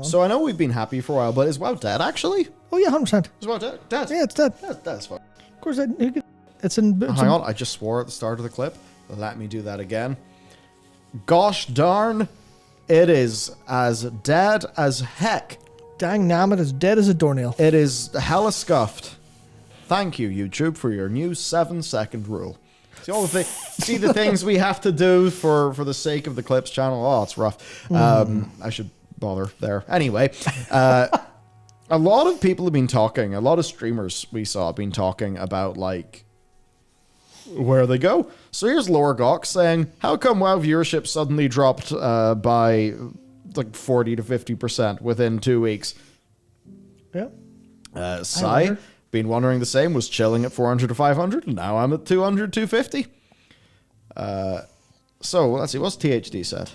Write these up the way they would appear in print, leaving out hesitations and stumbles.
on. So I know we've been happy for a while, but is WoW dead actually? Oh yeah, 100%. Is WoW dead? Dead. Yeah, it's dead. That's fine. Of course, it's in. Hang on, I just swore at the start of the clip. Let me do that again. Gosh darn, it is as dead as heck. Dang nabbit, as dead as a doornail. It is hella scuffed. Thank you, YouTube, for your new 7-second rule. See the things we have to do for the sake of the Clips channel. Oh, it's rough. I should bother there. Anyway, a lot of people have been talking, a lot of streamers we saw have been talking about, like, where they go. So here's Lore Gawk saying, how come WoW viewership suddenly dropped by like 40 to 50% within 2 weeks? Yeah. Sai, been wondering the same, was chilling at 400 to 500, and now I'm at 200, 250. So let's see, what's THD said?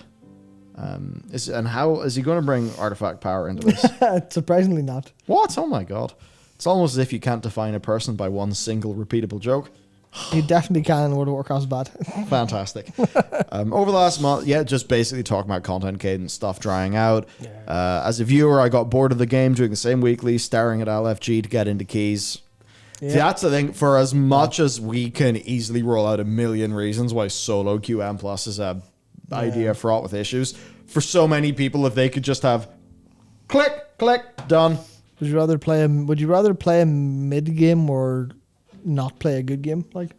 How is he going to bring artifact power into this? Surprisingly not. What? Oh my god. It's almost as if you can't define a person by one single repeatable joke. You definitely can in World of Warcraft's bad. Fantastic. Over the last month, just basically talking about content cadence, stuff drying out. Yeah. As a viewer, I got bored of the game, doing the same weekly, staring at LFG to get into keys. Yeah. See, that's the thing. For as much as we can easily roll out a million reasons why solo QM Plus is a idea fraught with issues, for so many people, if they could just have click, click, done. Would you rather play a mid game or not play a good game? Like,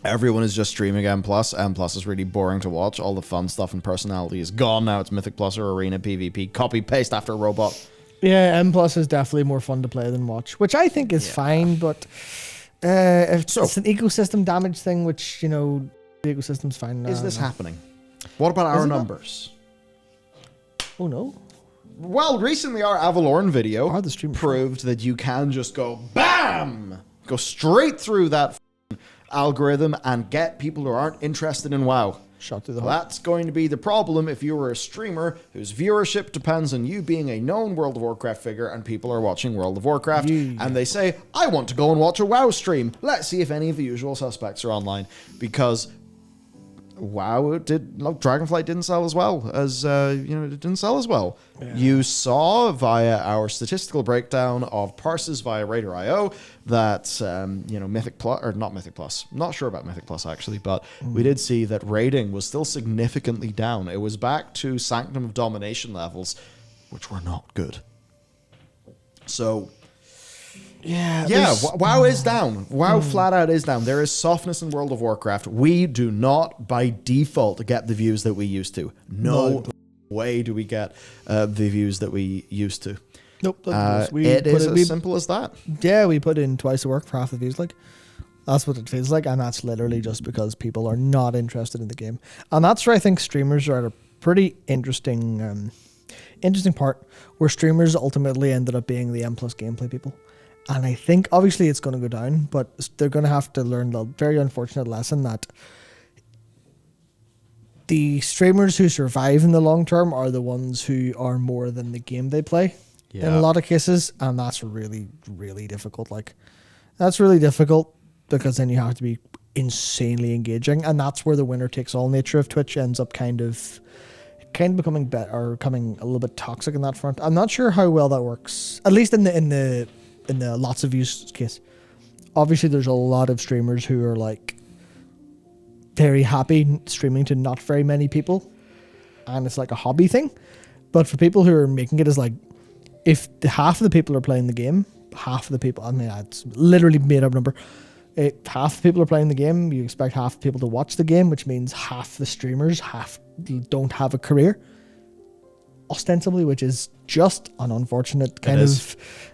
everyone is just streaming M+. M+ is really boring to watch. All the fun stuff and personality is gone now. It's Mythic Plus or Arena PvP. Copy paste after a robot. yeah, M+ is definitely more fun to play than watch, which I think is fine, but it's an ecosystem damage thing, which, you know, the ecosystem's fine now. Is this happening? What about our numbers? Oh no. Well, recently our Avalorn video Are the streamers proved that you can just go BAM! Go straight through that algorithm and get people who aren't interested in WoW. Shot through the heart. That's going to be the problem if you were a streamer whose viewership depends on you being a known World of Warcraft figure and people are watching World of Warcraft and they say, I want to go and watch a WoW stream. Let's see if any of the usual suspects are online. Because WoW Dragonflight didn't sell as well as, it didn't sell as well. Yeah. You saw via our statistical breakdown of parses via Raider.io that, Mythic Plus, or not Mythic Plus, I'm not sure about Mythic Plus actually, but we did see that rating was still significantly down. It was back to Sanctum of Domination levels, which were not good. So, WoW is down. WoW flat out is down. There is softness in World of Warcraft. We do not, by default, get the views that we used to. No way do we get the views that we used to. Nope. It is as simple as that. Yeah, we put in twice the work for half the views. Like, that's what it feels like, and that's literally just because people are not interested in the game. And that's where I think streamers are at a pretty interesting part, where streamers ultimately ended up being the M+ gameplay people. And I think, obviously, it's going to go down, but they're going to have to learn the very unfortunate lesson that the streamers who survive in the long term are the ones who are more than the game they play in a lot of cases. And that's really, really difficult. Like, that's really difficult because then you have to be insanely engaging. And that's where the winner takes all nature of Twitch ends up kind of becoming better or becoming a little bit toxic in that front. I'm not sure how well that works, at least in the lots of views case. Obviously, there's a lot of streamers who are like very happy streaming to not very many people, and it's like a hobby thing. But for people who are making it as like, if half of the people are playing the game, half of the people, I mean, it's literally made up number. If half the people are playing the game, you expect half the people to watch the game, which means half the streamers don't have a career, ostensibly, which is just an unfortunate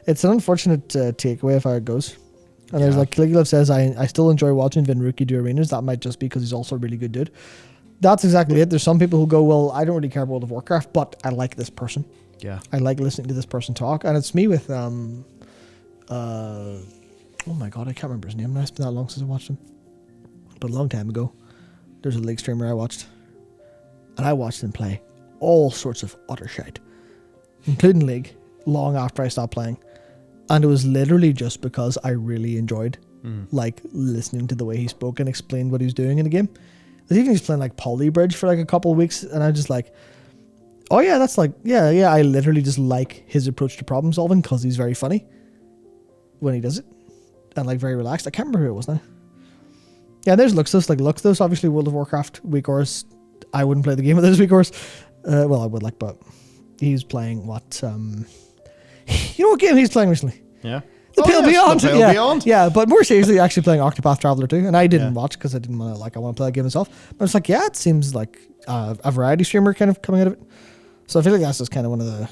it's an unfortunate takeaway of how it goes. And there's like Caligula says, I still enjoy watching Vinruki do arenas. That might just be because he's also a really good dude. That's exactly it. There's some people who go, well, I don't really care about World of Warcraft, but I like this person. Yeah. I like listening to this person talk. And it's me with oh my god, I can't remember his name now. It's been that long since I watched him. But a long time ago, there's a League streamer I watched. And I watched him play all sorts of utter shite, including League, long after I stopped playing. And it was literally just because I really enjoyed like listening to the way he spoke and explained what he was doing in the game. Even he's playing like Polybridge for like a couple of weeks, and I just like, Oh yeah, that's like yeah. I literally just like his approach to problem solving because he's very funny when he does it, and like very relaxed. I can't remember who it was now. Yeah, there's Luxus. Like Luxus, obviously World of Warcraft week course. I wouldn't play the game with this week course. Well, I would like, but he's playing what? You know what game he's playing recently? Yeah. The Pale Beyond. The Pale Beyond. Yeah, but more seriously, actually playing Octopath Traveler 2, and I didn't watch because I didn't want to I want to play that game myself. But it's like, yeah, it seems like a variety streamer kind of coming out of it. So I feel like that's just kind of one of the.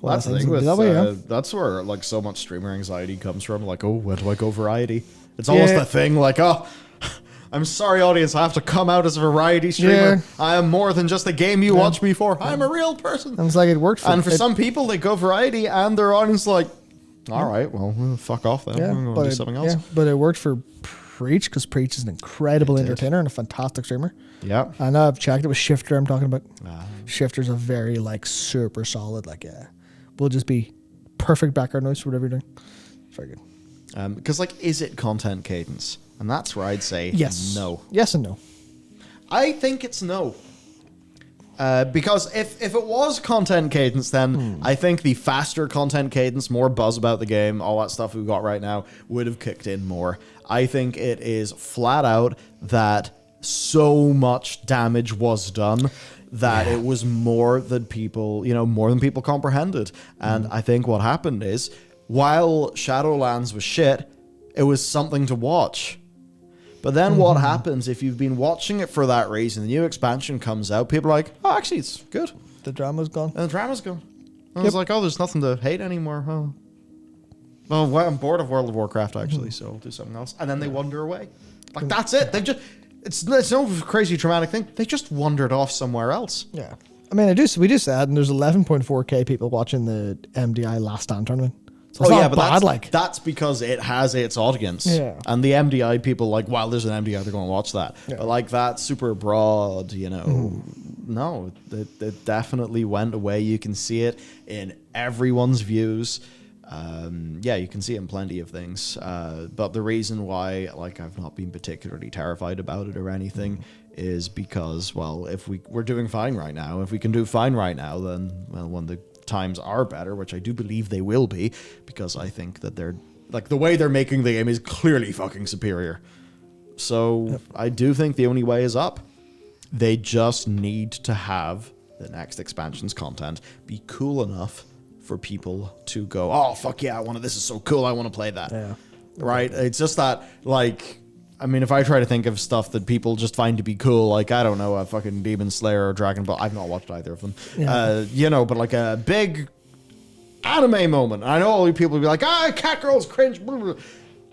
Well, that's the thing with that's where like so much streamer anxiety comes from. Like, oh, where do I go variety? It's almost the thing like, oh, I'm sorry, audience, I have to come out as a variety streamer. Yeah. I am more than just a game you watch me for. I'm a real person. And it's like it worked for. And for some people, they go variety, and their audience like, all right, well, fuck off then. I'm going to do something else. Yeah, but it worked for Preach because Preach is an incredible entertainer and a fantastic streamer. Yeah. I know I've checked it with Shifter. I'm talking about. Shifter's a very like super solid will just be perfect background noise for whatever you're doing. Very good. Because like, is it content cadence? And that's where I'd say no. Yes and no. I think it's no. Because if it was content cadence, then I think the faster content cadence, more buzz about the game, all that stuff we've got right now, would have kicked in more. I think it is flat out that so much damage was done that it was more than people comprehended. And I think what happened is, while Shadowlands was shit, it was something to watch. But then what happens if you've been watching it for that reason, the new expansion comes out, people are like, oh, actually, it's good. The drama's gone. And the drama's gone. And it's like, oh, there's nothing to hate anymore. Oh. Well, I'm bored of World of Warcraft, actually, so I'll do something else. And then they wander away. Like, that's it. They've just... It's no crazy traumatic thing. They just wandered off somewhere else. Yeah. I mean, we do say that, and there's 11.4k people watching the MDI Last Stand tournament. So it's not bad, that's because it has its audience. Yeah. And the MDI people, like, wow, there's an MDI, they're going to watch that. Yeah. But, like, that's super broad, No, it definitely went away. You can see it in everyone's views. You can see it in plenty of things. But the reason why, like, I've not been particularly terrified about it or anything is because, well, if we're doing fine right now, if we can do fine right now, then, well, when the times are better, which I do believe they will be, because I think that they're, like, the way they're making the game is clearly fucking superior. So I do think the only way is up. They just need to have the next expansion's content be cool enough for people to go, oh, fuck yeah, this is so cool, I want to play that. Yeah. Right? It's just that, like, I mean, if I try to think of stuff that people just find to be cool, like, I don't know, a fucking Demon Slayer or Dragon Ball, I've not watched either of them. Yeah. But like a big anime moment. I know all you people will be like, cat girls cringe.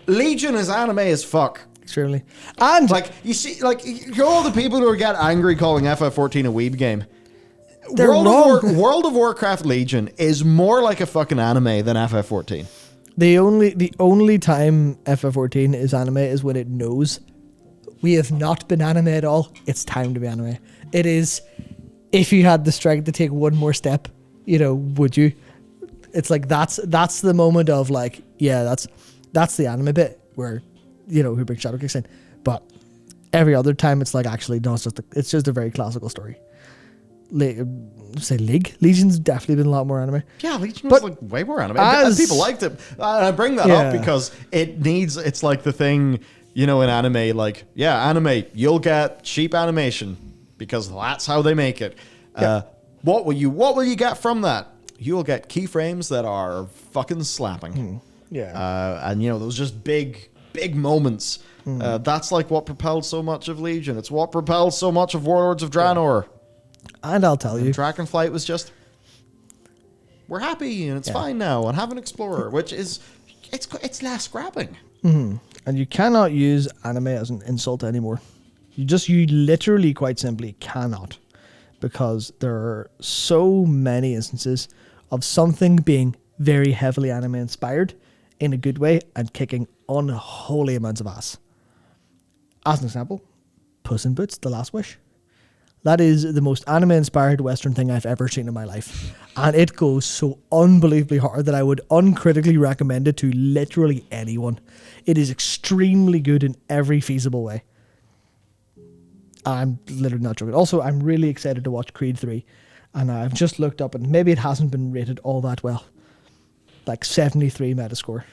Legion is anime as fuck. Extremely. And like, you see, like, you're all the people who get angry calling FF14 a weeb game. They're wrong. World of Warcraft Legion is more like a fucking anime than FF14. The only time FF14 is anime is when it knows we have not been anime at all. It's time to be anime. It is, if you had the strength to take one more step, would you? It's like that's the moment of like, yeah, that's the anime bit where, who brings Shadow kicks in. But every other time it's like, actually, no, it's just a very classical story. Legion's definitely been a lot more anime. Yeah, Legion was like way more anime. And people liked it. I bring that up because it's like the thing, in anime, like, yeah, anime, you'll get cheap animation because that's how they make it. What will you get from that? You'll get keyframes that are fucking slapping. And those just big moments. That's like what propelled so much of Legion. It's what propelled so much of Warlords of Draenor. And I'll tell you, Dragonflight was just, we're happy and it's fine now, and have an explorer, which is, it's less grabbing. Mm-hmm. And you cannot use anime as an insult anymore. You literally, quite simply cannot, because there are so many instances of something being very heavily anime inspired in a good way and kicking unholy amounts of ass. As an example, Puss in Boots: The Last Wish. That is the most anime-inspired Western thing I've ever seen in my life. And it goes so unbelievably hard that I would uncritically recommend it to literally anyone. It is extremely good in every feasible way. I'm literally not joking. Also, I'm really excited to watch Creed 3. and I've just looked up, and maybe it hasn't been rated all that well. Like 73 Metascore.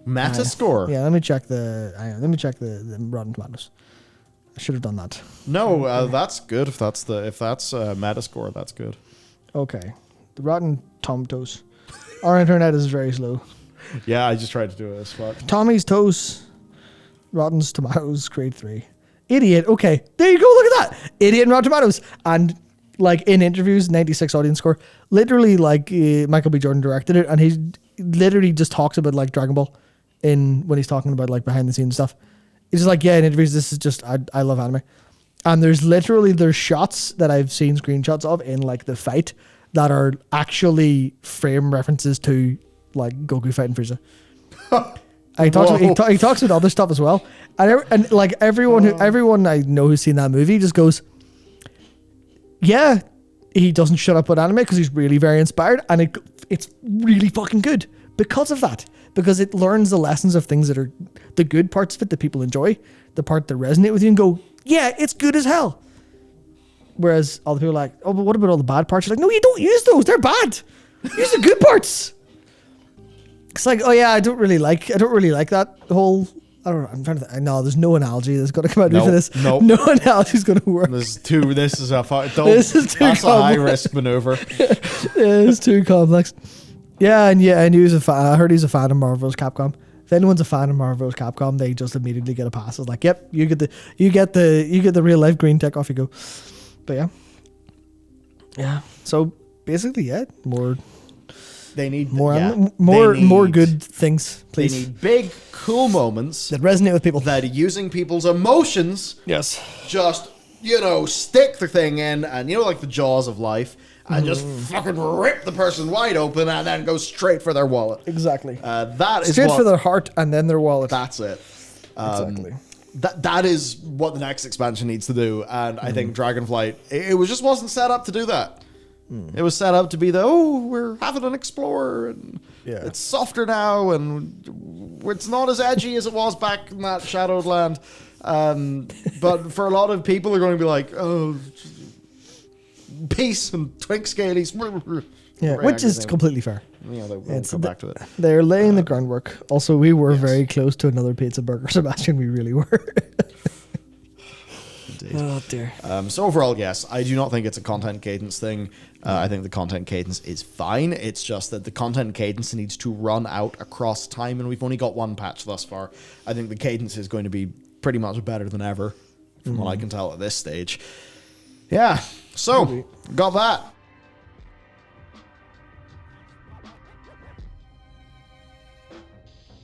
Metascore? Yeah, let me check the Rotten Tomatoes. I should have done that. No, that's good. If that's Metascore, that's good. Okay, the Rotten Tomatoes. Our internet is very slow. Yeah, I just tried to do it as fuck. Tommy's Toes. Rotten Tomatoes, grade 3. 88. Okay, there you go. Look at that. 88 in Rotten Tomatoes. And like in interviews, 96 audience score. Literally, like Michael B. Jordan directed it, and he literally just talks about like Dragon Ball when he's talking about like behind the scenes stuff. He's just like, yeah, in interviews, this is just I love anime. And there's shots that I've seen screenshots of in like the fight that are actually frame references to like Goku fighting Frieza. He talks about other stuff as well, and like everyone I know who's seen that movie just goes, yeah, he doesn't shut up about anime because he's really very inspired, and it's really fucking good because of that, because it learns the lessons of things that are the good parts of it that people enjoy, the part that resonate with you, and go, yeah, it's good as hell. Whereas other people are like, oh, but what about all the bad parts? You're like, no, you don't use those. They're bad. Use the good parts. It's like, oh yeah, I don't really like that whole. I don't know. I'm trying to think. No, there's no analogy that's going to come out for this. Nope. No analogy is going to work. This is too This is too that's a high risk maneuver. Yeah, it's too complex. Yeah, and he's a fan. I heard he's a fan of Marvel vs. Capcom. If anyone's a fan of Marvel vs. Capcom, they just immediately get a pass. It's like, yep, you get the real life green tick, off you go. But yeah. So basically, yeah, They need more good things, please. They need big, cool moments that resonate with people. That are using people's emotions. Yes. Just, stick the thing in, and like the jaws of life, and just fucking rip the person wide open, and then go straight for their wallet. Exactly. That is straight for their heart, and then their wallet. That's it. Exactly. That is what the next expansion needs to do, and I think Dragonflight it wasn't set up to do that. It was set up to be we're having an explorer, and it's softer now, and it's not as edgy as it was back in that Shadowed Land. But for a lot of people, they're going to be like, oh, peace and twink scalies. Yeah, which is completely fair. Yeah, we'll come back to it. They're laying the groundwork. Also, we were very close to another pizza burger, Sebastian. We really were. Indeed. Oh dear. So overall, yes, I do not think it's a content cadence thing. I think the content cadence is fine. It's just that the content cadence needs to run out across time, and we've only got one patch thus far. I think the cadence is going to be pretty much better than ever, from what I can tell at this stage. Yeah, so got that.